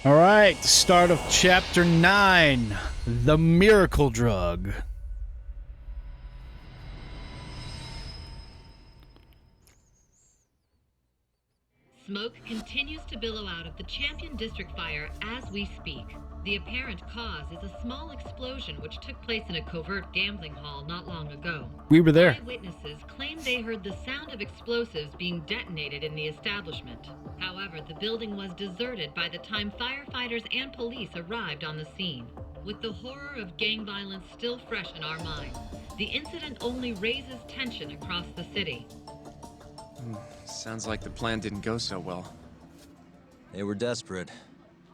All right, the start of Chapter 9, The Miracle Drug. Smoke continues to billow out of the Champion District fire as we speak. The apparent cause is a small explosion which took place in a covert gambling hall not long ago. We were there. Eyewitnesses claim they heard the sound of explosives being detonated in the establishment. However, the building was deserted by the time firefighters and police arrived on the scene. With the horror of gang violence still fresh in our minds, the incident only raises tension across the city. Sounds like the plan didn't go so well. They were desperate.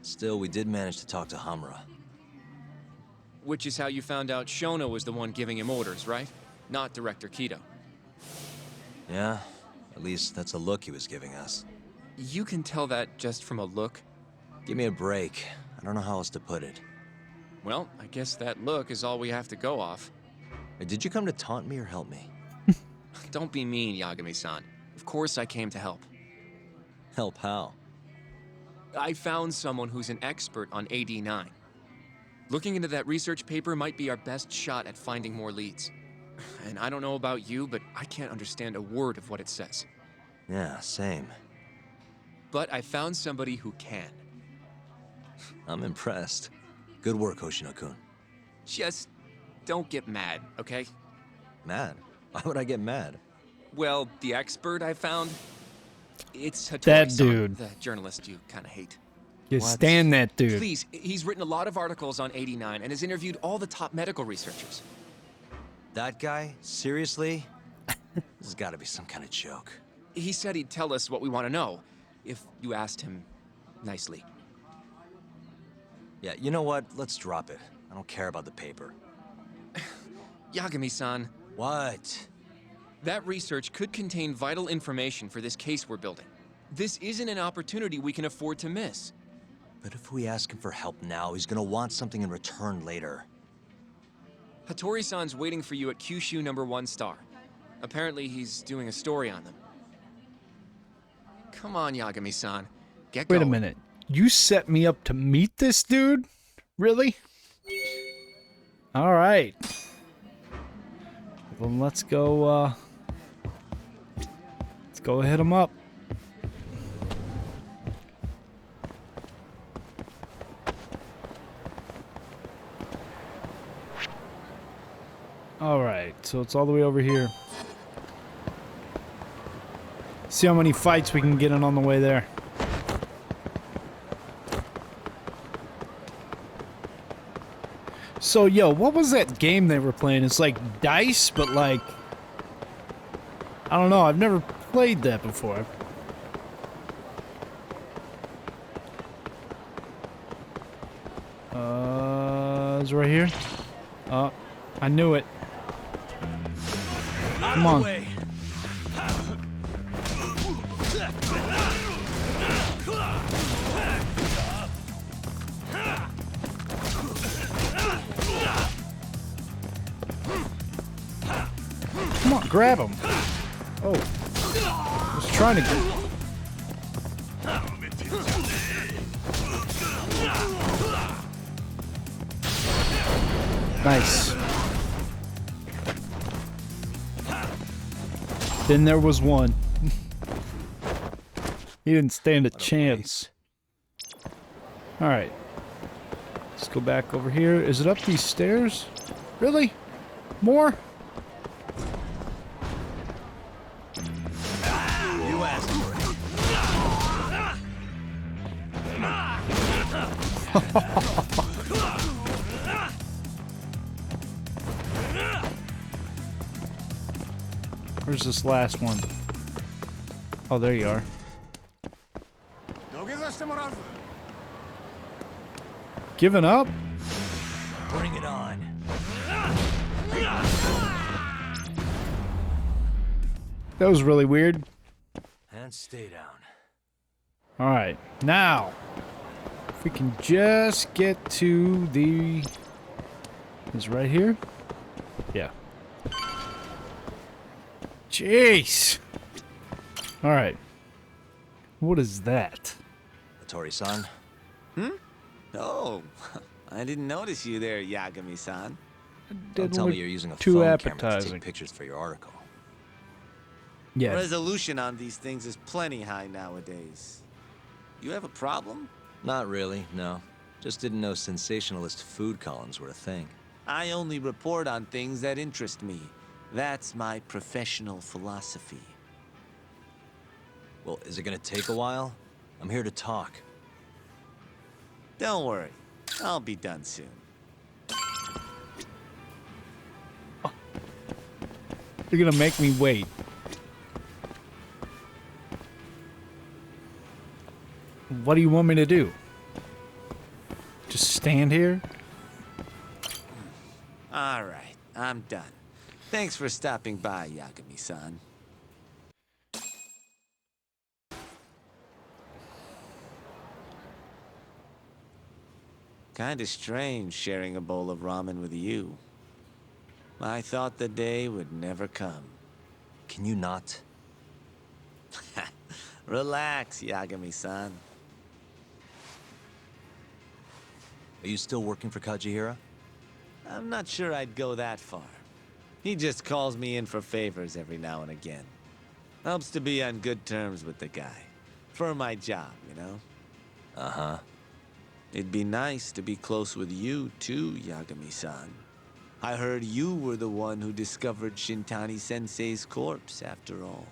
Still, we did manage to talk to Hamra. Which is how you found out Shona was the one giving him orders, right? Not Director Kido. Yeah, at least that's a look he was giving us. You can tell that just from a look? Give me a break. I don't know how else to put it. Well, I guess that look is all we have to go off. Hey, did you come to taunt me or help me? Don't be mean, Yagami-san. Of course I came to help. Help how? I found someone who's an expert on AD9. Looking into that research paper might be our best shot at finding more leads. And I don't know about you, but I can't understand a word of what it says. Yeah, same. But I found somebody who can. I'm impressed. Good work, Hoshino-kun. Just don't get mad, okay? Mad? Why would I get mad? Well, the expert I found, it's Hattori-san, That dude. the journalist you kind of hate. You What? stand that dude. Please, he's written a lot of articles on 89 and has interviewed all the top medical researchers. That guy? Seriously? This has got to be some kind of joke. He said he'd tell us what we want to know, if you asked him nicely. Yeah, you know what? Let's drop it. I don't care about the paper. Yagami-san, What? that research could contain vital information for this case we're building. This isn't an opportunity we can afford to miss. But if we ask him for help now, he's gonna want something in return later. Hattori-san's waiting for you at Kyushu #1 star. Apparently he's doing a story on them. Come on, Yagami-san. Get going. Wait a minute. You set me up to meet this dude? Really? All right. Well, let's go hit him up. All right, so it's all the way over here. See how many fights we can get in on the way there. So, yo, what was that game they were playing? It's like dice, but like... I don't know, I've never played that before. It's right here. Oh, I knew it. Come on. Come on, grab him. Oh. I was trying to get... Nice. Then there was one. He didn't stand a chance. Alright. Let's go back over here. Is it up these stairs? Really? More? You asked for it. Where's this last one? Oh, there you are. Giving up? Bring it on. That was really weird. And stay down. Alright, now, if we can just get to the... Is it right here? Yeah. Jeez! Alright. What is that? Hattori-san, Oh, I didn't notice you there, Yagami-san. Don't Didn't tell me look you're using a too phone camera to appetizing. take pictures for your article. Yeah. Resolution on these things is plenty high nowadays. You have a problem? Not really, no. Just didn't know sensationalist food columns were a thing. I only report on things that interest me. That's my professional philosophy. Well, is it gonna take a while? I'm here to talk. Don't worry, I'll be done soon. You're gonna make me wait. What do you want me to do? Just stand here? All right, I'm done. Thanks for stopping by, Yagami-san. Kinda strange sharing a bowl of ramen with you. I thought the day would never come. Can you not? Relax, Yagami-san. Are you still working for Kajihira? I'm not sure I'd go that far. He just calls me in for favors every now and again. Helps to be on good terms with the guy. For my job, you know? Uh-huh. It'd be nice to be close with you, too, Yagami-san. I heard you were the one who discovered Shintani-sensei's corpse, after all.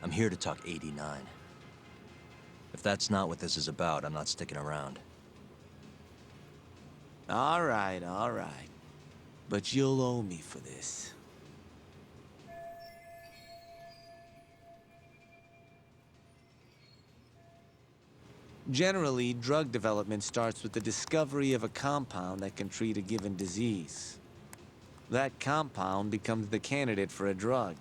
I'm here to talk 89. If that's not what this is about, I'm not sticking around. All right. But you'll owe me for this. Generally, drug development starts with the discovery of a compound that can treat a given disease. That compound becomes the candidate for a drug.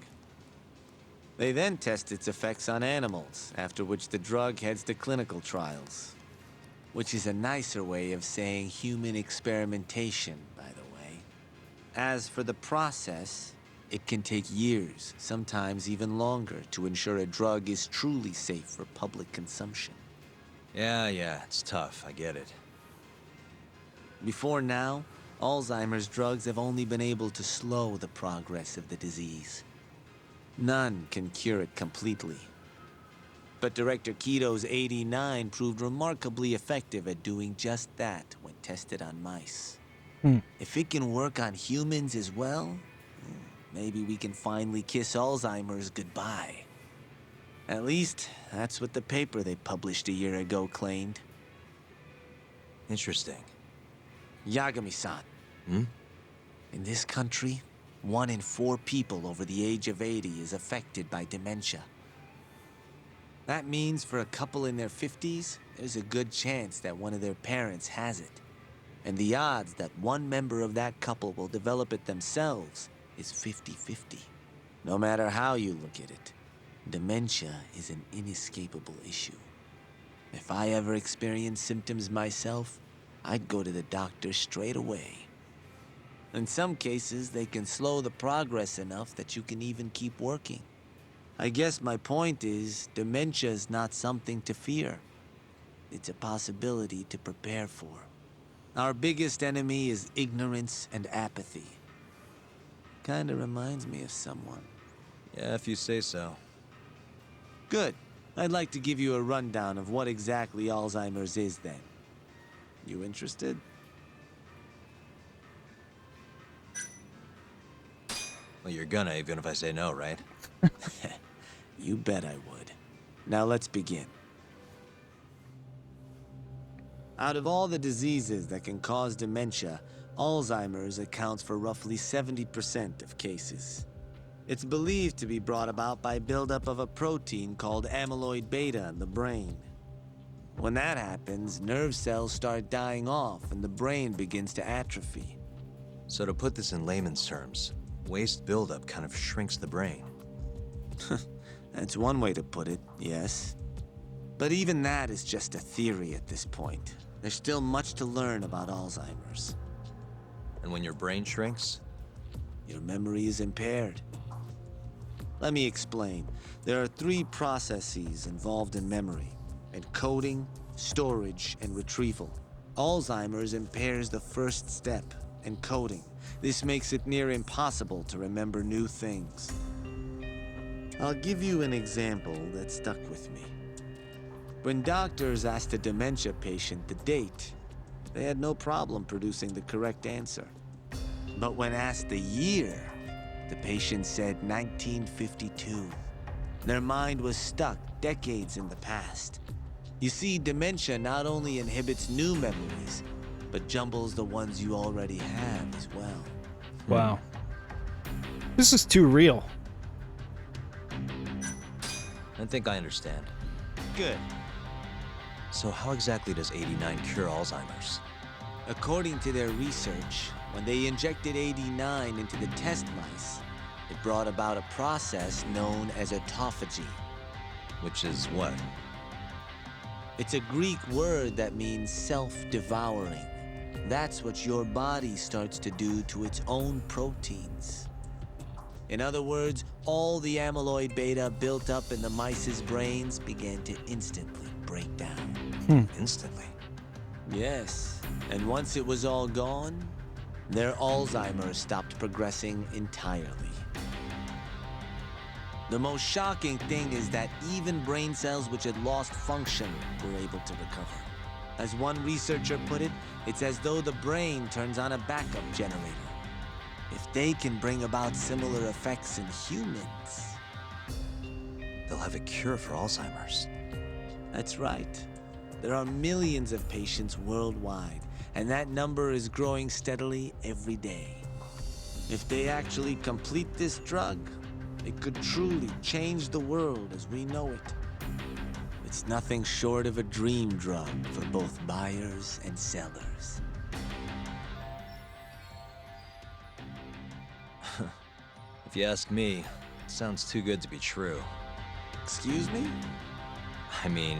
They then test its effects on animals, after which the drug heads to clinical trials. Which is a nicer way of saying human experimentation, by the way. As for the process, it can take years, sometimes even longer, to ensure a drug is truly safe for public consumption. Yeah, it's tough, I get it. Before now, Alzheimer's drugs have only been able to slow the progress of the disease. None can cure it completely. But Director Kito's 89 proved remarkably effective at doing just that when tested on mice. If it can work on humans as well, maybe we can finally kiss Alzheimer's goodbye. At least, that's what the paper they published a year ago claimed. Interesting. Yagami-san. In this country, 1 in 4 people over the age of 80 is affected by dementia. That means for a couple in their 50s, there's a good chance that one of their parents has it. And the odds that one member of that couple will develop it themselves is 50-50. No matter how you look at it, dementia is an inescapable issue. If I ever experienced symptoms myself, I'd go to the doctor straight away. In some cases, they can slow the progress enough that you can even keep working. I guess my point is, dementia is not something to fear. It's a possibility to prepare for. Our biggest enemy is ignorance and apathy. Kinda reminds me of someone. Yeah, if you say so. Good. I'd like to give you a rundown of what exactly Alzheimer's is then. You interested? Well, you're gonna, even if I say no, right? You bet I would. Now let's begin. Out of all the diseases that can cause dementia, Alzheimer's accounts for roughly 70% of cases. It's believed to be brought about by buildup of a protein called amyloid beta in the brain. When that happens, nerve cells start dying off and the brain begins to atrophy. So to put this in layman's terms, waste buildup kind of shrinks the brain. That's one way to put it, yes. But even that is just a theory at this point. There's still much to learn about Alzheimer's. And when your brain shrinks? Your memory is impaired. Let me explain. There are 3 processes involved in memory. encoding, storage, and retrieval. Alzheimer's impairs the first step, encoding. This makes it near impossible to remember new things. I'll give you an example that stuck with me. When doctors asked a dementia patient the date, they had no problem producing the correct answer. But when asked the year, the patient said 1952. Their mind was stuck decades in the past. You see, dementia not only inhibits new memories, but jumbles the ones you already have as well. Wow. This is too real. I think I understand. Good. So how exactly does 89 cure Alzheimer's? According to their research, when they injected 89 into the test mice, it brought about a process known as autophagy. Which is what? It's a Greek word that means self-devouring. That's what your body starts to do to its own proteins. In other words, all the amyloid beta built up in the mice's brains began to instantly break down. Instantly. Yes, and once it was all gone, their Alzheimer's stopped progressing entirely. The most shocking thing is that even brain cells which had lost function were able to recover. As one researcher put it, it's as though the brain turns on a backup generator. If they can bring about similar effects in humans... They'll have a cure for Alzheimer's. That's right. There are millions of patients worldwide, and that number is growing steadily every day. If they actually complete this drug, it could truly change the world as we know it. It's nothing short of a dream drug for both buyers and sellers. If you ask me, it sounds too good to be true. Excuse me? I mean,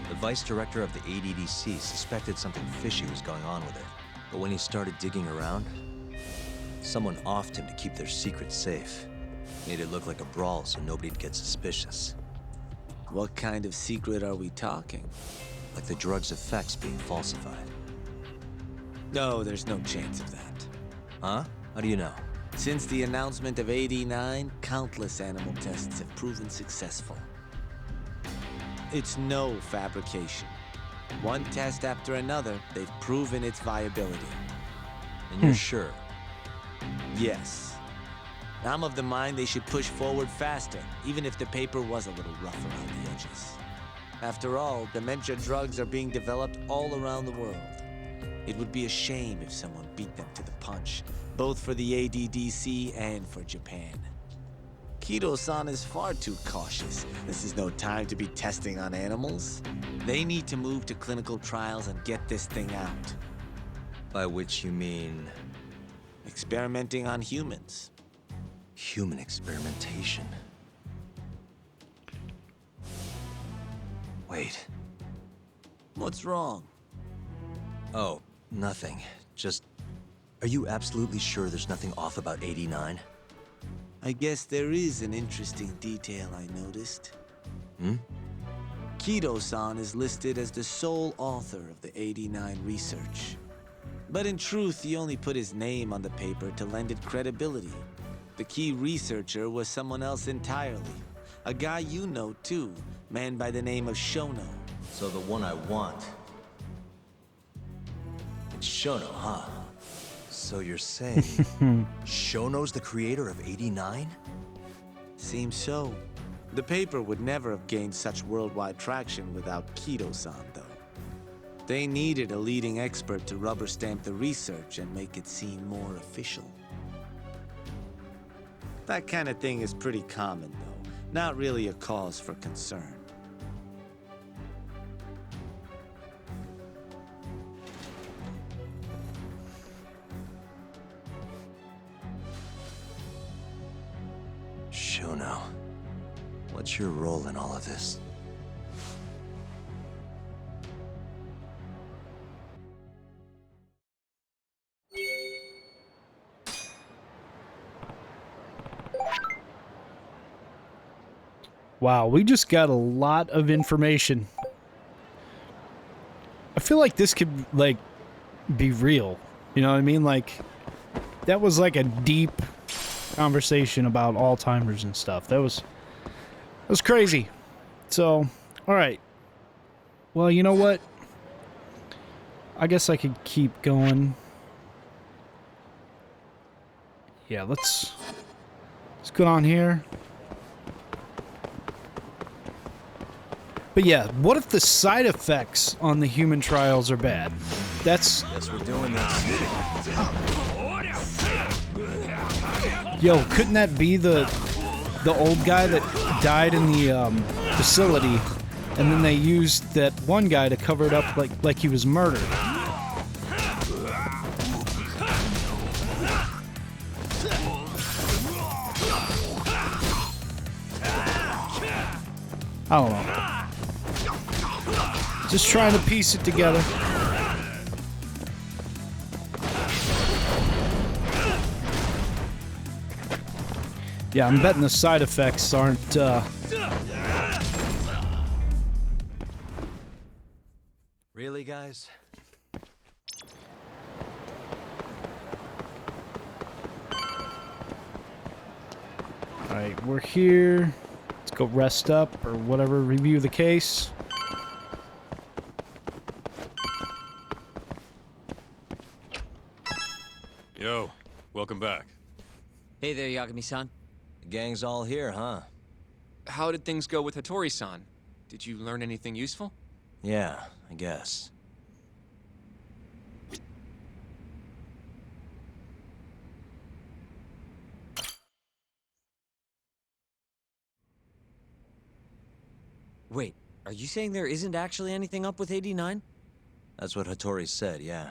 the vice director of the ADDC suspected something fishy was going on with it. But when he started digging around, someone offed him to keep their secret safe. Made it look like a brawl so nobody'd get suspicious. What kind of secret are we talking? Like the drug's effects being falsified. No, there's no chance of that. Huh? How do you know? Since the announcement of 89, countless animal tests have proven successful. It's no fabrication. One test after another, they've proven its viability. And you're sure? Yes. I'm of the mind they should push forward faster, even if the paper was a little rough around the edges. After all, dementia drugs are being developed all around the world. It would be a shame if someone beat them to the punch, both for the ADDC and for Japan. Kido-san is far too cautious. This is no time to be testing on animals. They need to move to clinical trials and get this thing out. By which you mean... Experimenting on humans. human experimentation. Wait. What's wrong? Oh, nothing. Just... Are you absolutely sure there's nothing off about 89? I guess there is an interesting detail I noticed. Hmm? Kido-san is listed as the sole author of the 89 research. But in truth, he only put his name on the paper to lend it credibility. The key researcher was someone else entirely. A guy you know too, man by the name of Shono. So the one I want... It's Shono, huh? So you're saying... Shono's the creator of 89? Seems so. The paper would never have gained such worldwide traction without Kido-san, though. They needed a leading expert to rubber stamp the research and make it seem more official. That kind of thing is pretty common, though. Not really a cause for concern. Shono, what's your role in all of this? Wow, we just got a lot of information. I feel like this could, like, be real. You know what I mean? Like, that was like a deep conversation about Alzheimer's and stuff. That was crazy. So, alright. Well, you know what? I guess I could keep going. Yeah, let's go on here. But yeah, what if the side effects on the human trials are bad? Guess we're doing this. Yo, couldn't that be the old guy that died in the facility, and then they used that one guy to cover it up like he was murdered? I don't know. Just trying to piece it together. Yeah, I'm betting the side effects aren't, Really, guys? Alright, we're here. Let's go rest up or whatever, review the case. Yo, welcome back. Hey there, Yagami-san. The gang's all here, huh? How did things go with Hattori-san? Did you learn anything useful? Yeah, I guess. Wait, are you saying there isn't actually anything up with 89? That's what Hattori said, yeah.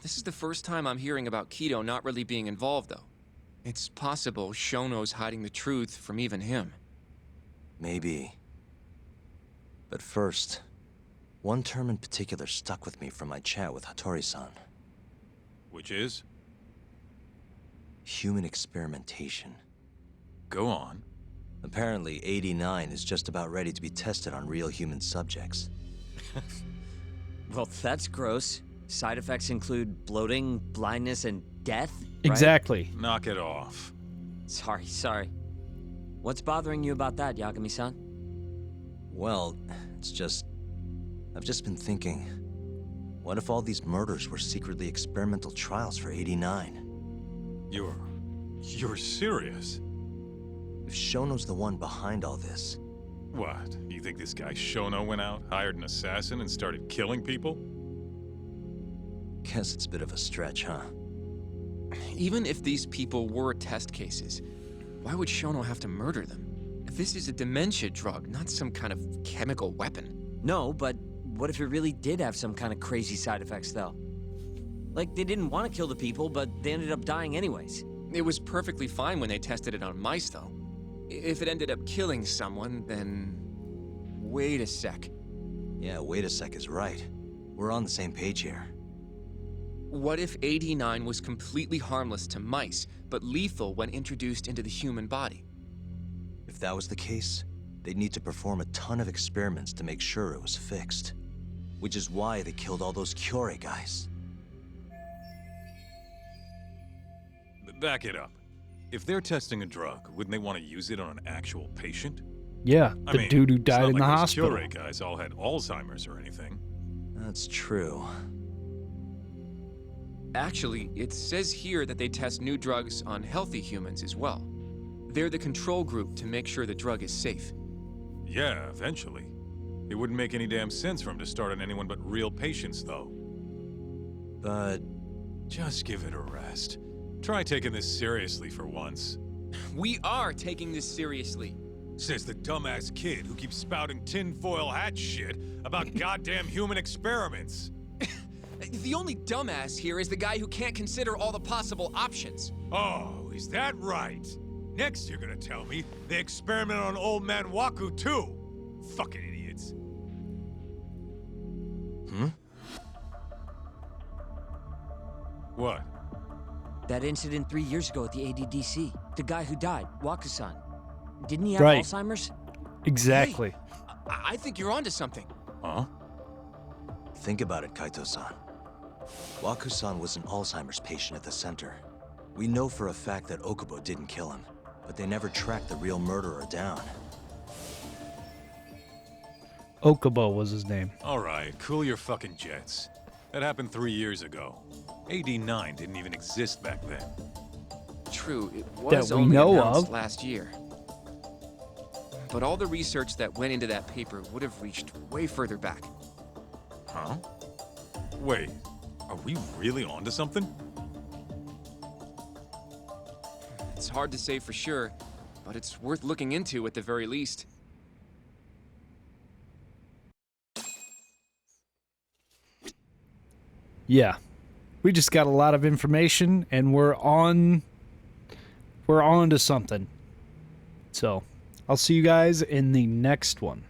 This is the first time I'm hearing about Kido not really being involved, though. It's possible Shono's hiding the truth from even him. Maybe. But first, one term in particular stuck with me from my chat with Hattori-san. Which is? Human experimentation. Go on. Apparently, 89 is just about ready to be tested on real human subjects. Well, that's gross. Side effects include bloating, blindness, and death, right? Exactly. Knock it off. Sorry. What's bothering you about that, Yagami-san? Well, it's just... I've just been thinking... What if all these murders were secretly experimental trials for 89? You're serious? If Shono's the one behind all this... What? You think this guy Shono went out, hired an assassin, and started killing people? Guess it's a bit of a stretch, huh? Even if these people were test cases, why would Shono have to murder them? This is a dementia drug, not some kind of chemical weapon. No, but what if it really did have some kind of crazy side effects, though? Like, they didn't want to kill the people, but they ended up dying anyways. It was perfectly fine when they tested it on mice, though. If it ended up killing someone, then... Wait a sec. Yeah, wait a sec is right. We're on the same page here. What if 89 was completely harmless to mice, but lethal when introduced into the human body? If that was the case, they'd need to perform a ton of experiments to make sure it was fixed. Which is why they killed all those Kyorei guys. Back it up. If they're testing a drug, wouldn't they want to use it on an actual patient? Yeah, I the mean, dude who it's died not in like the those hospital. Kyorei guys all had Alzheimer's or anything. That's true. Actually, it says here that they test new drugs on healthy humans as well. They're the control group to make sure the drug is safe. Yeah, eventually. It wouldn't make any damn sense for him to start on anyone but real patients, though. But... Just give it a rest. Try taking this seriously for once. We are taking this seriously. Says the dumbass kid who keeps spouting tinfoil hat shit about goddamn human experiments. The only dumbass here is the guy who can't consider all the possible options. Oh, is that right? Next you're gonna tell me they experiment on old man Waku too. Fucking idiots. What? That incident 3 years ago at the ADDC. The guy who died, Waku-san. Didn't he have Right. Alzheimer's? Exactly. I think you're onto something. Huh? Think about it, Kaito-san. Waku-san was an Alzheimer's patient at the center. We know for a fact that Okubo didn't kill him, but they never tracked the real murderer down. Okubo was his name. All right, cool your fucking jets. That happened 3 years ago. AD9 didn't even exist back then. True, it That was we only know announced of. last year. But all the research that went into that paper would have reached way further back. Huh? Wait, are we really onto something? It's hard to say for sure, but it's worth looking into at the very least. Yeah. We just got a lot of information and we're on to something. So, I'll see you guys in the next one.